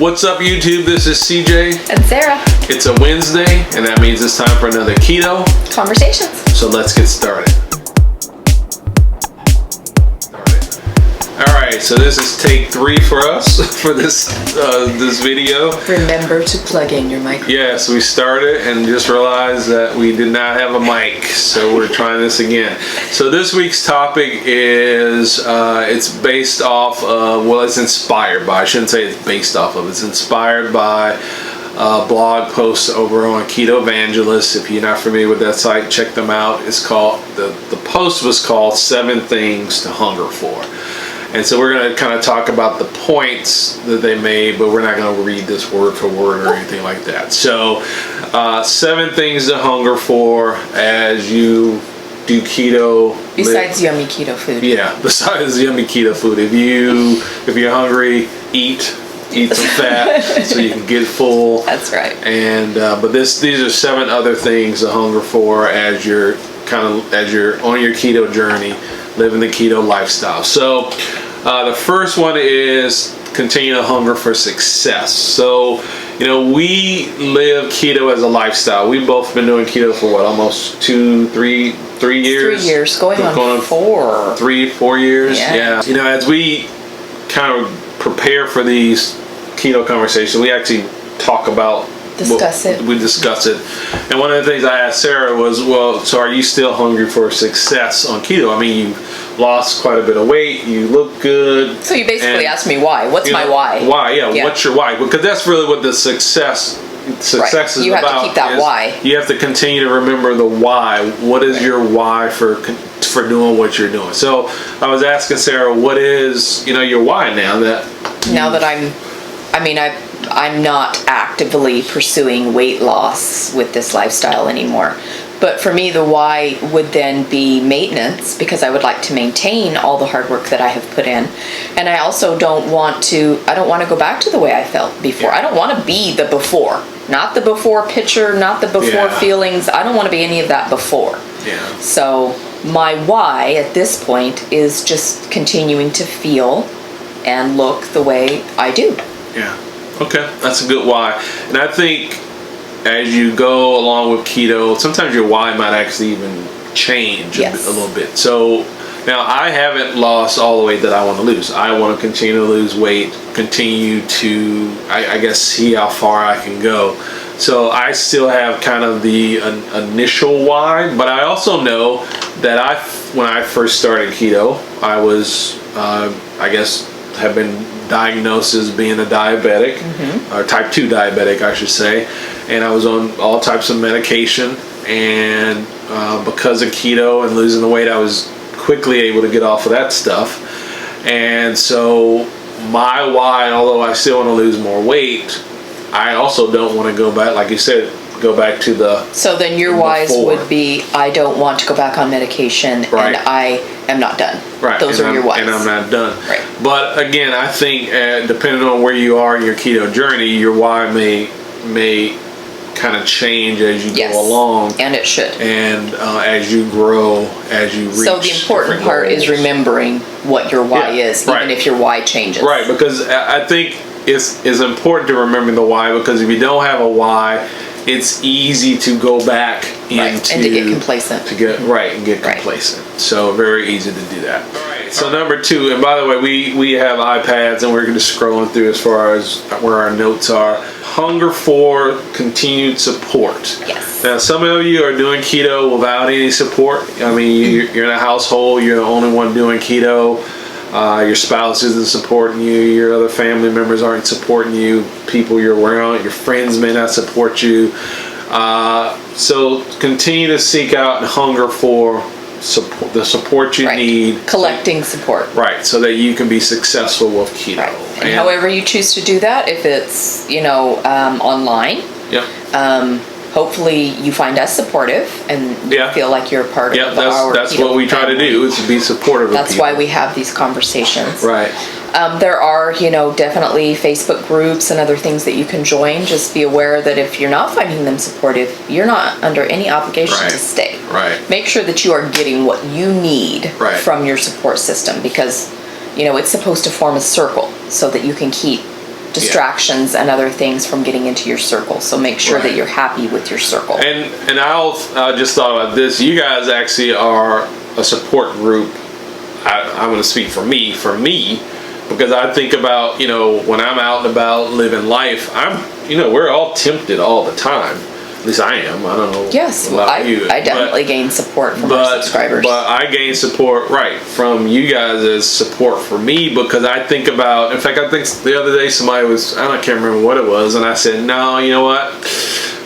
What's up, YouTube? This is CJ. And Sarah. It's a Wednesday, and that means it's time for another Keto Conversations. So let's get started. Alright, so this is take 3 for us for this video. Remember to plug in your microphone. Yes, we started and just realized that we did not have a mic, so we're trying this again. So this week's topic is, it's based off of, well, it's inspired by, I shouldn't say it's based off of, it's inspired by a blog post over on Ketovangelist. If you're not familiar with that site, check them out. It's called, the post was called 7 Things to Hunger For. And so we're going to kind of talk about the points that they made, but we're not going to read this word for word or anything like that. So 7 things to hunger for as you do keto. Besides yummy keto food. Yeah, besides yummy keto food. If you're hungry, eat some fat so you can get full. That's right. And but these are 7 other things to hunger for as you're on your keto journey, living the keto lifestyle. So the first one is continue to hunger for success. So, we live keto as a lifestyle. We've both been doing keto for what, almost 3 years? 3 years, going on 4. 4 years. Yeah. As we kind of prepare for these keto conversations, we actually talk about we discuss it. And one of the things I asked Sarah was, well, so are you still hungry for success on keto? I mean, you lost quite a bit of weight, you look good. So you basically asked me why. What's my why? Why, yeah, what's your why? Because that's really what the success is about. You have to keep that why. You have to continue to remember the why. What is your why for doing what you're doing? So I was asking Sarah, what is, your why now that I'm not actively pursuing weight loss with this lifestyle anymore. But for me, the why would then be maintenance, because I would like to maintain all the hard work that I have put in. And I also don't want to go back to the way I felt before. Yeah. I don't want to be the before. Not the before picture, not the before feelings. I don't want to be any of that before. Yeah. So my why at this point is just continuing to feel and look the way I do. Yeah. Okay, that's a good why. And I think as you go along with keto, sometimes your why might actually even change a little bit. So now I haven't lost all the weight that I want to lose. I want to continue to lose weight, continue to, I guess, see how far I can go. So I still have kind of the initial why, but I also know that when I first started keto, I was, have been diagnosed as being a diabetic, or type 2 diabetic, I should say, and I was on all types of medication, and because of keto and losing the weight, I was quickly able to get off of that stuff. And so my why, although I still want to lose more weight, I also don't want to go back, like you said, go back to the So then your whys would be, I don't want to go back on medication, and I am not done. Right. Those are your whys. And I'm not done. Right. But again, I think depending on where you are in your keto journey, your why may kind of change as you go along. And it should. And as you grow, as you reach. So the important part is remembering what your why is, even if your why changes. Right, because I think it's important to remember the why, because if you don't have a why, it's easy to go back into and to get complacent. Complacent. So very easy to do that. All right. So number 2, and by the way, we have iPads, and we're just scrolling through as far as where our notes are. Hunger for continued support. Yes. Now, some of you are doing keto without any support. I mean, you're in a household, you're the only one doing keto. Your spouse isn't supporting you, your other family members aren't supporting you, people you're around, your friends may not support you. So continue to seek out and hunger for the support you need. Collecting support. Right, so that you can be successful with keto. Right. And however you choose to do that, if it's, online. Yeah. Hopefully you find us supportive and feel like you're a part of our that's keto what we try to do, is to be supportive of people. That's why we have these conversations. Right. There are, definitely Facebook groups and other things that you can join. Just be aware that if you're not finding them supportive, you're not under any obligation to stay. Right. Make sure that you are getting what you need from your support system, because, it's supposed to form a circle so that you can keep distractions and other things from getting into your circle. So make sure that you're happy with your circle. And I just thought about this. You guys actually are a support group. I'm going to speak for me, because I think about, when I'm out and about living life, we're all tempted all the time. At least I am. I don't know. Yes, about you. I definitely gain support from our subscribers. But I gain support, from you guys as support for me, because I think about, in fact, I think the other day somebody I can't remember what it was, and I said, no, you know what?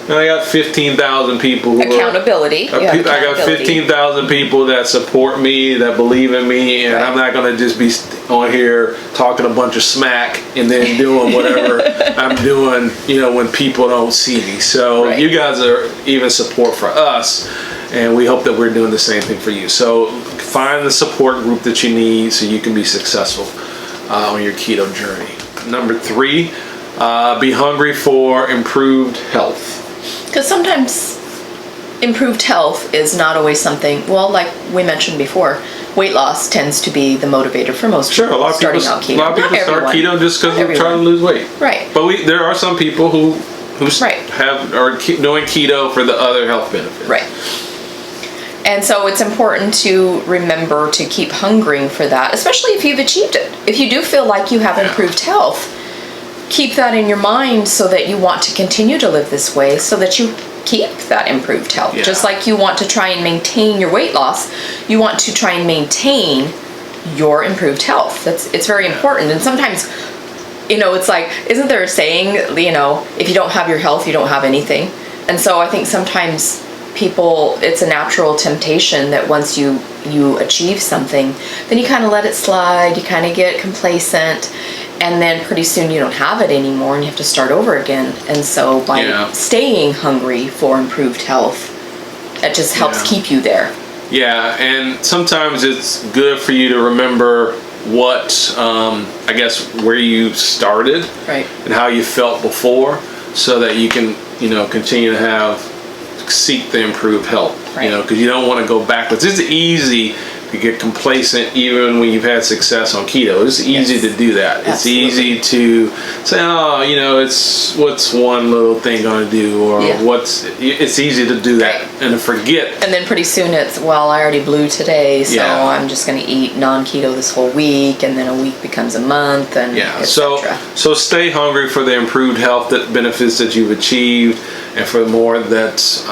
I got 15,000 people who accountability. I got 15,000 people that support me, that believe in me, and I'm not going to just be on here talking a bunch of smack and then doing whatever I'm doing, when people don't see me. So you guys are even support for us, and we hope that we're doing the same thing for you. So find the support group that you need so you can be successful on your keto journey. Number 3, be hungry for improved health. Because sometimes improved health is not always something, like we mentioned before, weight loss tends to be the motivator for most people. Sure, a lot of people start keto just because they're trying to lose weight. Right. But there are some people who are doing keto for the other health benefits. Right. And so it's important to remember to keep hungering for that, especially if you've achieved it. If you do feel like you have improved health, keep that in your mind so that you want to continue to live this way, so that you keep that improved health. Just like you want to try and maintain your weight loss, you want to try and maintain your improved health. It's very important. And sometimes, it's like, isn't there a saying, if you don't have your health, you don't have anything? And so I think sometimes people, it's a natural temptation that once you achieve something, then you kind of let it slide, you kind of get complacent, and then pretty soon you don't have it anymore and you have to start over again. And so by staying hungry for improved health, it just helps keep you there. Yeah, and sometimes it's good for you to remember what, where you started, and how you felt before, so that you can, continue to seek the improved health, because you don't want to go backwards. It's easy to get complacent even when you've had success on keto. It's easy to do that. Absolutely. It's easy to say, it's what's one little thing going to do, or it's easy to do that and to forget. And then pretty soon it's, I already blew today, so I'm just going to eat non-keto this whole week, and then a week becomes a month, and so stay hungry for the improved health benefits that you've achieved, and for more that's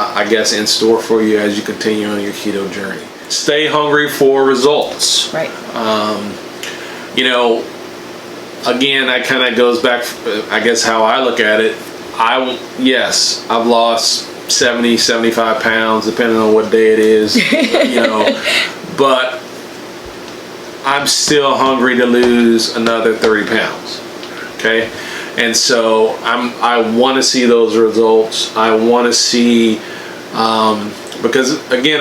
in store for you as you continue on your keto journey. Stay hungry for results. Right. Again, that kind of goes back, how I look at it. I've lost 70, 75 pounds, depending on what day it is, but I'm still hungry to lose another 30 pounds. Okay. And so I want to see those results. I want to see, because again,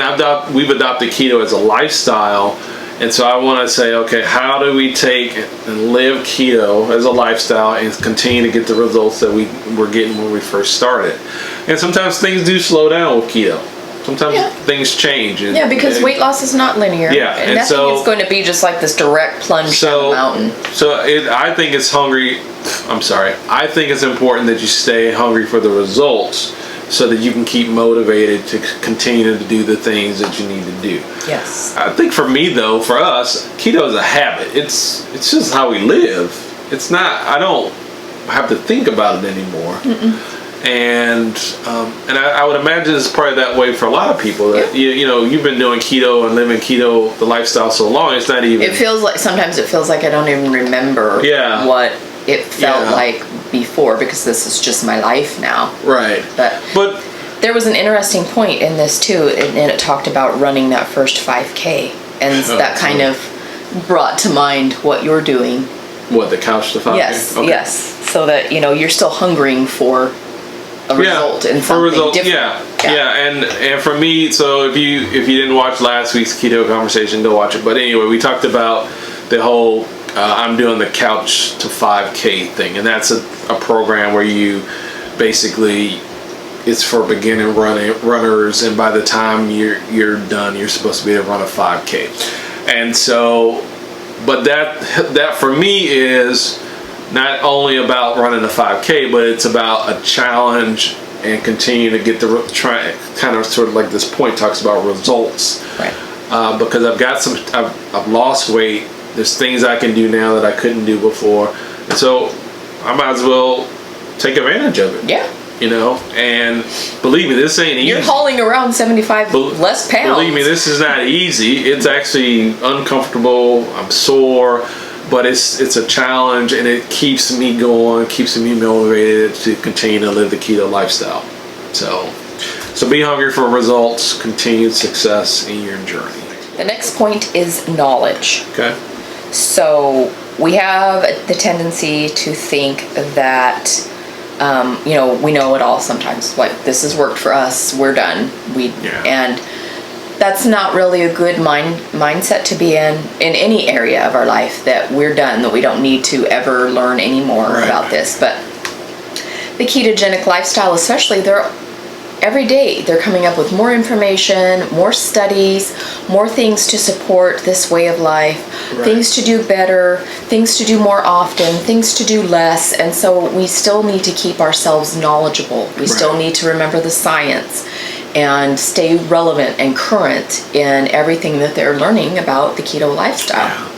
we've adopted keto as a lifestyle, and so I want to say, okay, how do we take and live keto as a lifestyle and continue to get the results that we were getting when we first started? And sometimes things do slow down with keto. Sometimes things change. Because weight loss is not linear. Yeah, and nothing is going to be just like this direct plunge down the mountain. I think it's important that you stay hungry for the results, so that you can keep motivated to continue to do the things that you need to do. Yes. I think for me, though, for us, keto is a habit. It's just how we live. It's not, I don't have to think about it anymore. And I would imagine it's probably that way for a lot of people. That you've been doing keto and living keto, the lifestyle, so long. It's not even. Sometimes it feels like I don't even remember what it felt like before, because this is just my life now. Right. But there was an interesting point in this too, and it talked about running that first 5K, and that kind of brought to mind what you're doing. What, the couch to 5K? Yes. So that you're still hungering for a result and something different. And for me, so if you didn't watch last week's Keto Conversation, go watch it. But anyway, we talked about the whole I'm doing the couch to 5K thing, and that's a program where you basically, it's for beginner runners, and by the time you're done, you're supposed to be able to run a 5K. And so, but that for me is not only about running a 5K, but it's about a challenge and continue to get kind of sort of like this point talks about results. Right. Because I've lost weight. There's things I can do now that I couldn't do before, and so I might as well take advantage of it. Yeah. And believe me, this ain't easy. You're hauling around 75 less pounds. Believe me, this is not easy. It's actually uncomfortable. I'm sore, but it's a challenge, and it keeps me going, keeps me motivated to continue to live the keto lifestyle. So be hungry for results, continued success in your journey. The next point is knowledge. Okay. So we have the tendency to think that we know it all sometimes. Like, this has worked for us, we're done. And that's not really a good mindset to be in any area of our life, that we're done, that we don't need to ever learn any more about this. But the ketogenic lifestyle especially, every day they're coming up with more information, more studies, more things to support this way of life, things to do better, things to do more often, things to do less. And so we still need to keep ourselves knowledgeable. We still need to remember the science and stay relevant and current in everything that they're learning about the keto lifestyle.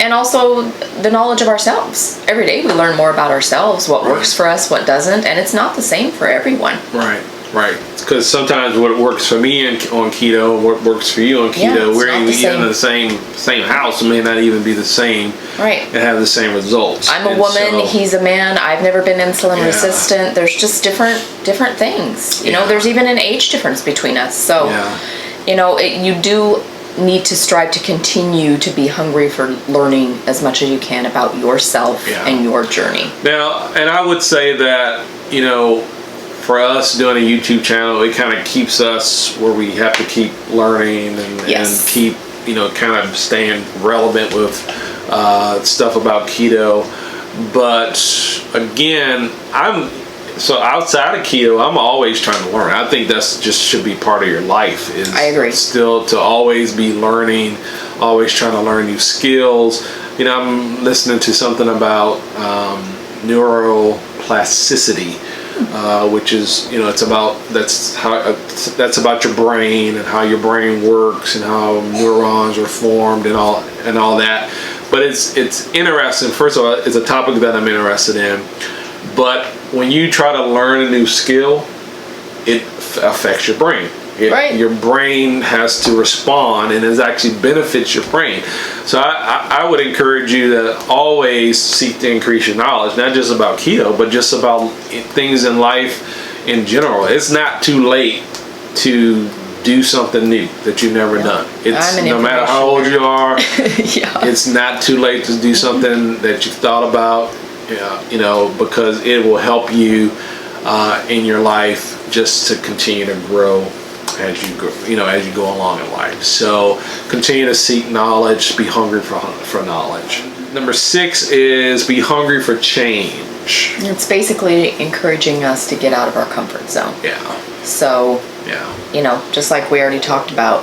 And also the knowledge of ourselves. Every day we learn more about ourselves, what works for us, what doesn't, and it's not the same for everyone. Right, because sometimes what works for me on keto, what works for you on keto, we're even in the same house, it may not even be the same, and have the same results. I'm a woman, he's a man. I've never been insulin resistant. There's just different things. You know, there's even an age difference between us. So, you do need to strive to continue to be hungry for learning as much as you can about yourself and your journey. Now, and I would say that, for us doing a YouTube channel, it kind of keeps us where we have to keep learning and keep, kind of staying relevant with stuff about keto. But again, so outside of keto, I'm always trying to learn. I think that's just should be part of your life. I agree. Still to always be learning, always trying to learn new skills. I'm listening to something about neuroplasticity. Which is, that's about your brain and how your brain works and how neurons are formed and all that. But it's interesting. First of all, it's a topic that I'm interested in. But when you try to learn a new skill, it affects your brain. Your brain has to respond, and it actually benefits your brain. So I would encourage you to always seek to increase your knowledge, not just about keto, but just about things in life in general. It's not too late to do something new that you've never done. It's no matter how old you are, it's not too late to do something that you've thought about, because it will help you in your life just to continue to grow as you go, as you go along in life. So continue to seek knowledge, be hungry for knowledge. Number 6 is be hungry for change. It's basically encouraging us to get out of our comfort zone. So, just like we already talked about,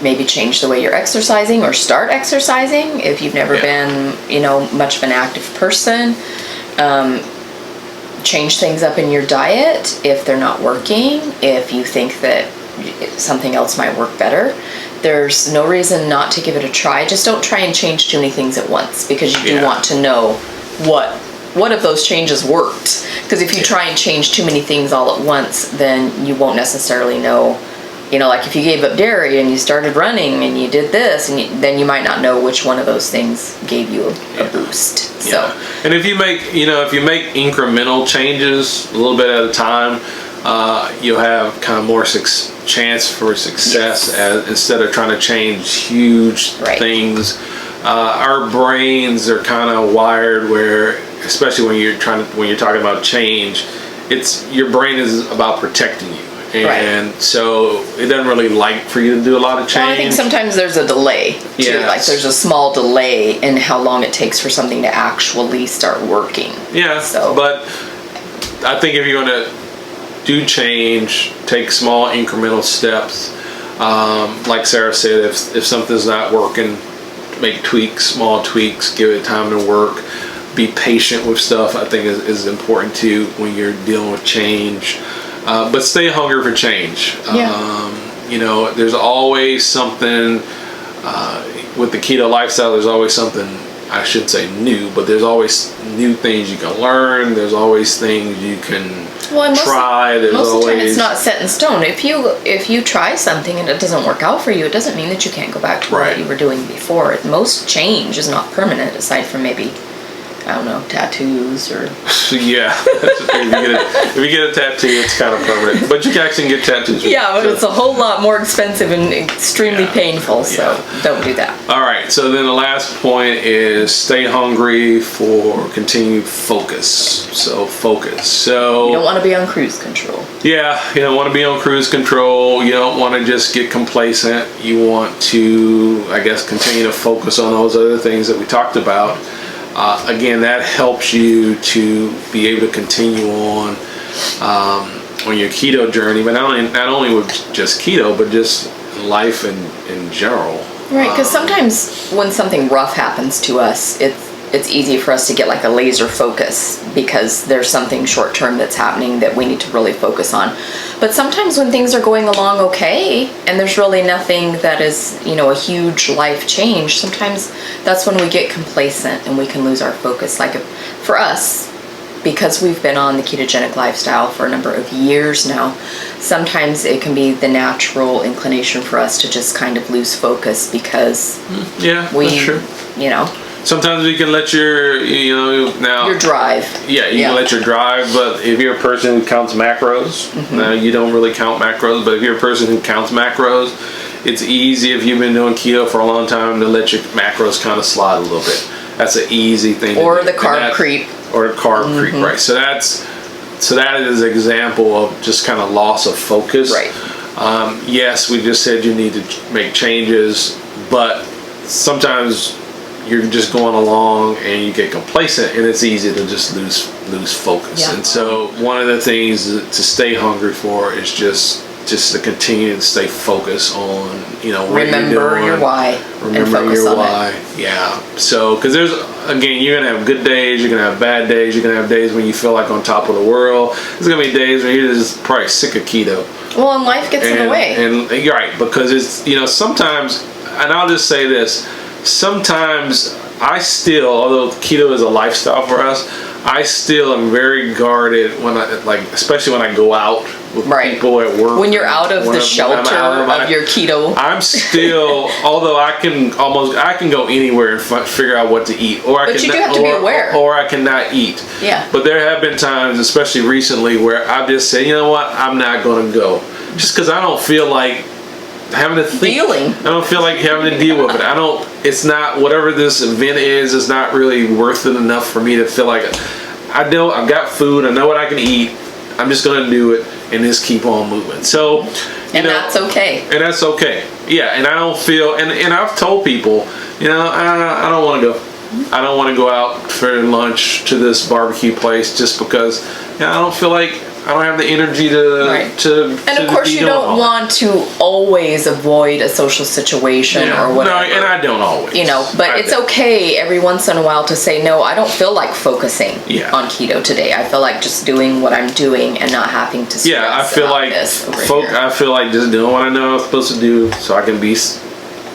maybe change the way you're exercising or start exercising if you've never been, much of an active person. Change things up in your diet if they're not working, if you think that something else might work better. There's no reason not to give it a try. Just don't try and change too many things at once, because you do want to know what of those changes worked. Because if you try and change too many things all at once, then you won't necessarily know. Like if you gave up dairy and you started running and you did this, and then you might not know which one of those things gave you a boost. So, and if you make incremental changes a little bit at a time, you'll have kind of more chance for success instead of trying to change huge things. Our brains are kind of wired where, especially when you're talking about change, your brain is about protecting you. And so it doesn't really like for you to do a lot of change. Well, I think sometimes there's a delay too. Like there's a small delay in how long it takes for something to actually start working. But I think if you're going to do change, take small incremental steps. Like Sarah said, if something's not working, make small tweaks, give it time to work. be patient with stuff, I think is important too when you're dealing with change. But stay hungry for change. You know, there's always something with the keto lifestyle. There's always something, I should say new, but there's always new things you can learn. There's always things you can try. Most of the time it's not set in stone. If you try something and it doesn't work out for you, it doesn't mean that you can't go back to what you were doing before. Most change is not permanent, aside from maybe, I don't know, tattoos or... Yeah. If you get a tattoo, it's kind of permanent. But you can actually get tattoos. But it's a whole lot more expensive and extremely painful, so don't do that. All right, so then the last point is stay hungry for continued focus. So focus. So... You don't want to be on cruise control. Yeah, you don't want to be on cruise control. You don't want to just get complacent. You want to, I guess, continue to focus on those other things that we talked about. Again, that helps you to be able to continue on your keto journey, but not only with just keto, but just life in general. Right, because sometimes when something rough happens to us, it's easy for us to get like a laser focus because there's something short term that's happening that we need to really focus on. But sometimes when things are going along okay and there's really nothing that is, a huge life change, sometimes that's when we get complacent and we can lose our focus. Like for us, because we've been on the ketogenic lifestyle for a number of years now, sometimes it can be the natural inclination for us to just kind of lose focus because that's true. Sometimes you can let your drive. Yeah, you can let your drive, but if you're a person who counts macros, you don't really count macros, but if you're a person who counts macros, it's easy if you've been doing keto for a long time to let your macros kind of slide a little bit. That's an easy thing or to do. The carb creep. Or carb creep, right. So that is an example of just kind of loss of focus. Right. Yes, we just said you need to make changes, but sometimes you're just going along and you get complacent and it's easy to just lose focus. And so one of the things to stay hungry for is just to continue to stay focused on, what remember your why. Remember your why. Yeah. So, because you're going to have good days, you're going to have bad days, you're going to have days when you feel like on top of the world. There's going to be days when you're just probably sick of keto. Well, and life gets in the way. And you're right, because it's, sometimes, and I'll just say this, sometimes although keto is a lifestyle for us, I still am very guarded especially when I go out with people at work. When you're out of the shelter of your keto. I'm still, although I can go anywhere and figure out what to eat. But you do have to be aware. Or I cannot eat. Yeah. But there have been times, especially recently, where I've just said, you know what, I'm not going to go. Just because I don't feel like having to think. I don't feel like having to deal with it. It's not, whatever this event is, it's not really worth it enough for me to feel like I know I've got food, I know what I can eat, I'm just going to do it and just keep on moving. So, that's okay. And that's okay. Yeah, and I don't feel, and I've told people, I don't want to go. I don't want to go out for lunch to this barbecue place just because I don't feel like I don't have the energy to and of course you don't want to always avoid a social situation or whatever. No, and I don't always. But it's okay every once in a while to say, no, I don't feel like focusing on keto today. I feel like just doing what I'm doing and not having to stress I feel like I feel like just doing what I know I'm supposed to do so I can be,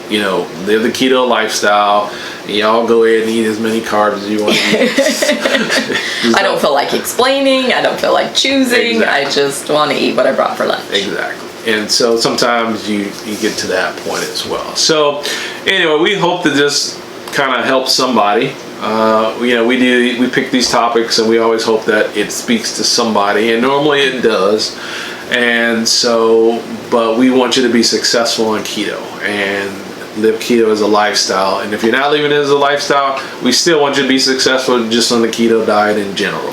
live the keto lifestyle. Y'all go ahead and eat as many carbs as you want to eat. I don't feel like explaining. I don't feel like choosing. Exactly. I just want to eat what I brought for lunch. Exactly. And so sometimes you get to that point as well. So anyway, we hope that this kind of helps somebody. We pick these topics and we always hope that it speaks to somebody, and normally it does. And so, but we want you to be successful in keto and live keto as a lifestyle. And if you're not living it as a lifestyle, we still want you to be successful just on the keto diet in general.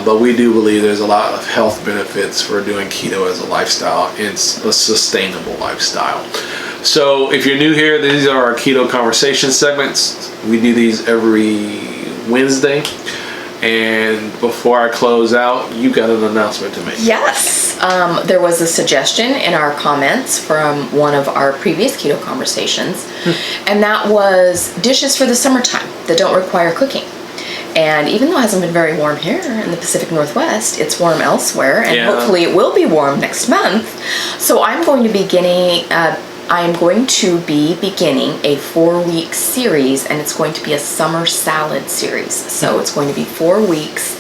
But we do believe there's a lot of health benefits for doing keto as a lifestyle. It's a sustainable lifestyle. So if you're new here, these are our Keto Conversation segments. We do these every Wednesday. And before I close out, you got an announcement to make. Yes. There was a suggestion in our comments from one of our previous Keto Conversations, and that was dishes for the summertime that don't require cooking. And even though it hasn't been very warm here in the Pacific Northwest, it's warm elsewhere, and hopefully it will be warm next month. So I'm going to be beginning a 4-week series, and it's going to be a summer salad series. So it's going to be 4 weeks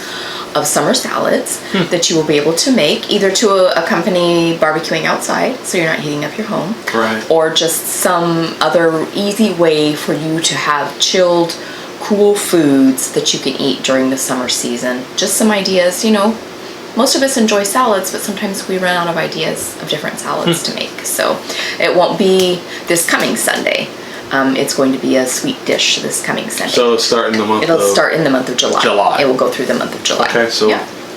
of summer salads that you will be able to make either to accompany barbecuing outside, so you're not heating up your home, right, or just some other easy way for you to have chilled, cool foods that you can eat during the summer season. Just some ideas, most of us enjoy salads, but sometimes we run out of ideas of different salads to make. So it won't be this coming Sunday. It's going to be a sweet dish this coming Sunday. So it'll start in the month of July. It will go through the month of July. Okay, so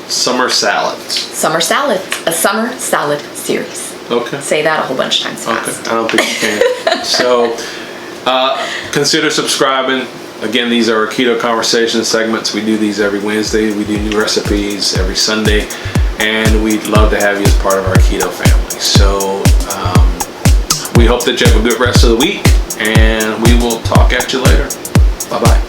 summer salads. Summer salad. A summer salad series. Okay. Say that a whole bunch of times fast. Okay, I don't think you can. So consider subscribing. Again, these are our Keto Conversation segments. We do these every Wednesday. We do new recipes every Sunday. And we'd love to have you as part of our keto family. So we hope that you have a good rest of the week. And we will talk at you later. Bye-bye.